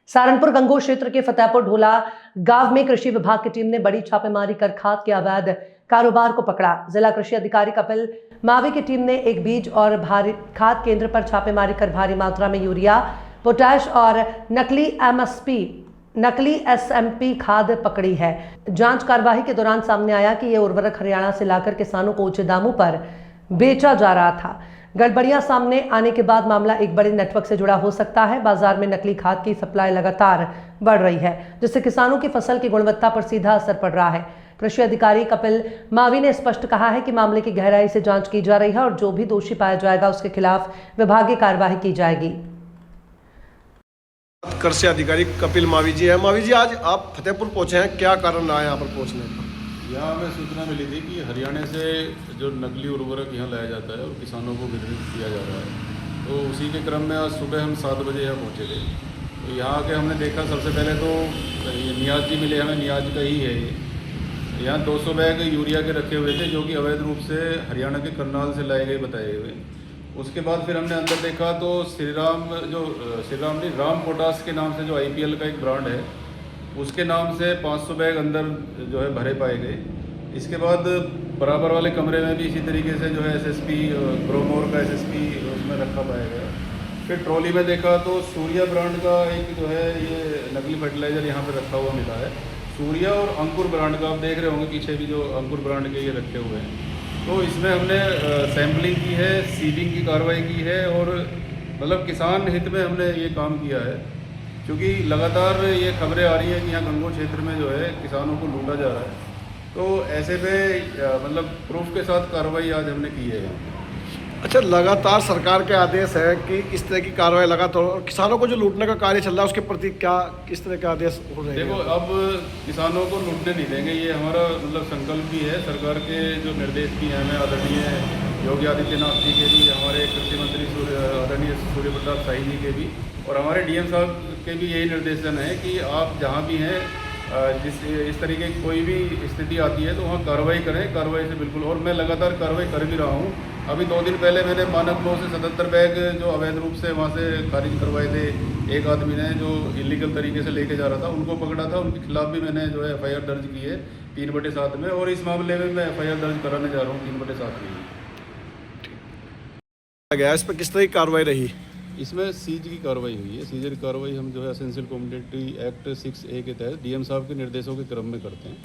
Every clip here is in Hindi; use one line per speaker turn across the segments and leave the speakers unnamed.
सहारनपुर गंगोह क्षेत्र के फतेहपुर ढोला गांव में कृषि विभाग की टीम ने बड़ी छापेमारी कर खाद के अवैध कारोबार को पकड़ा। जिला कृषि अधिकारी कपिल मावी की टीम ने एक बीज और भारी खाद केंद्र पर छापेमारी कर भारी मात्रा में यूरिया, पोटैश और नकली एसएमपी खाद पकड़ी है। जांच कार्यवाही के दौरान सामने आया कि यह उर्वरक हरियाणा से लाकर किसानों को उचित दामों पर बेचा जा रहा था। गड़बड़ियां सामने आने के बाद मामला एक बड़े नेटवर्क से जुड़ा हो सकता है। बाजार में नकली खाद की सप्लाई लगातार बढ़ रही है, जिससे किसानों की फसल की गुणवत्ता पर सीधा असर पड़ रहा है। कृषि अधिकारी कपिल मावी ने स्पष्ट कहा है कि मामले की गहराई से जांच की जा रही है और जो भी दोषी पाया जाएगा उसके खिलाफ विभागीय कार्यवाही की जाएगी।
कृषि अधिकारी कपिल मावी जी है। मावी जी, आज आप फतेहपुर पहुंचे हैं, क्या कारण रहा है यहाँ पर पहुंचने का?
यहाँ हमें सूचना मिली थी कि हरियाणा से जो नकली उर्वरक यहाँ लाया जाता है और किसानों को वितरित किया जा रहा है, तो उसी के क्रम में आज सुबह हम 7 बजे यहाँ पहुँचे थे। तो यहाँ आके हमने देखा, सबसे पहले तो ये नियाज जी मिले हमें, नियाज का ही है ये। यहाँ 200 बैग यूरिया के रखे हुए थे, जो कि अवैध रूप से हरियाणा के करनाल से लाए गए बताए हुए। उसके बाद फिर हमने अंदर देखा तो राम पोटास के नाम से जो IPL का एक ब्रांड है, उसके नाम से 500 बैग अंदर जो है भरे पाए गए। इसके बाद बराबर वाले कमरे में भी इसी तरीके से जो है SSP ग्रोमोर का SSP उसमें रखा पाया गया। फिर ट्रॉली में देखा तो सूर्या ब्रांड का एक जो है ये नकली फर्टिलाइज़र यहाँ पे रखा हुआ मिला है। सूर्या और अंकुर ब्रांड का आप देख रहे होंगे पीछे भी जो अंकुर ब्रांड के ये रखे हुए हैं। तो इसमें हमने सैम्पलिंग की है, सीलिंग की कार्रवाई की है और मतलब किसान हित में हमने ये काम किया है, क्योंकि लगातार ये खबरें आ रही हैं कि यहाँ गंगोह क्षेत्र में जो है किसानों को लूटा जा रहा है। तो ऐसे में मतलब प्रूफ के साथ कार्रवाई आज हमने की है।
अच्छा, लगातार सरकार के आदेश है कि इस तरह की कार्रवाई लगातार, और किसानों को जो लूटने का कार्य चल रहा है उसके प्रति क्या किस तरह के आदेश हो रहे हैं?
देखो, अब किसानों को लूटने नहीं देंगे, ये हमारा मतलब संकल्प भी है। सरकार के जो निर्देश भी हैं, हमें आदरणीय योगी आदित्यनाथ जी के भी, हमारे कृषि मंत्री आदरणीय सूर्य प्रताप शाही जी के भी और हमारे DM साहब के भी यही निर्देशन है कि आप जहाँ भी हैं, इस तरीके की कोई भी स्थिति आती है तो वहाँ कार्रवाई करें। कार्रवाई से बिल्कुल, और मैं लगातार कार्रवाई कर भी रहा हूँ। अभी 2 दिन पहले मैंने मानक लो से 77 बैग जो अवैध रूप से वहाँ से खारिज करवाए थे। एक आदमी ने जो इलीगल तरीके से लेके जा रहा था, उनको पकड़ा था। उनके खिलाफ भी मैंने जो है FIR दर्ज की है 3/7 में, और इस मामले में मैं FIR दर्ज कराने जा रहा हूँ 3/7 में।
गया इस पर किस तरह की कार्रवाई रही?
इसमें सीज की कार्रवाई हुई है। सीजर की कार्रवाई हम जो है एसेंशियल कमोडिटी एक्ट 6A के तहत DM साहब के निर्देशों के क्रम में करते हैं।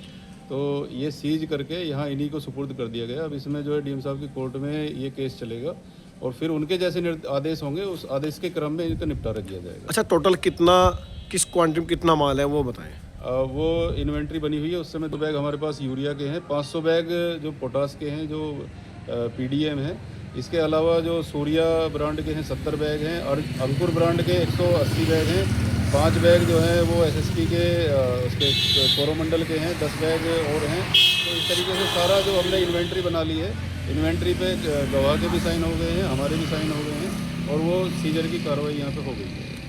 तो ये सीज करके यहाँ इन्हीं को सुपुर्द कर दिया गया। अब इसमें जो है DM साहब की कोर्ट में ये केस चलेगा और फिर उनके जैसे आदेश होंगे, उस आदेश के क्रम में इनका निपटारा किया जाएगा।
अच्छा, टोटल कितना, किस क्वांटिटी कितना माल है वो बताएं?
वो इन्वेंट्री बनी हुई है। उस समय 2 बैग हमारे पास यूरिया के हैं, 500 बैग जो पोटास के हैं जो PDM है। इसके अलावा जो सूर्या ब्रांड के हैं 70 बैग हैं और अंकुर ब्रांड के 180 बैग हैं। 5 बैग जो हैं वो SSP के उसके कोरोमंडल के हैं, 10 बैग और हैं। तो इस तरीके से सारा जो हमने इन्वेंट्री बना ली है, इन्वेंट्री पे गवाह के भी साइन हो गए हैं, हमारे भी साइन हो गए हैं और वो सीजर की कार्रवाई यहाँ पे हो गई है।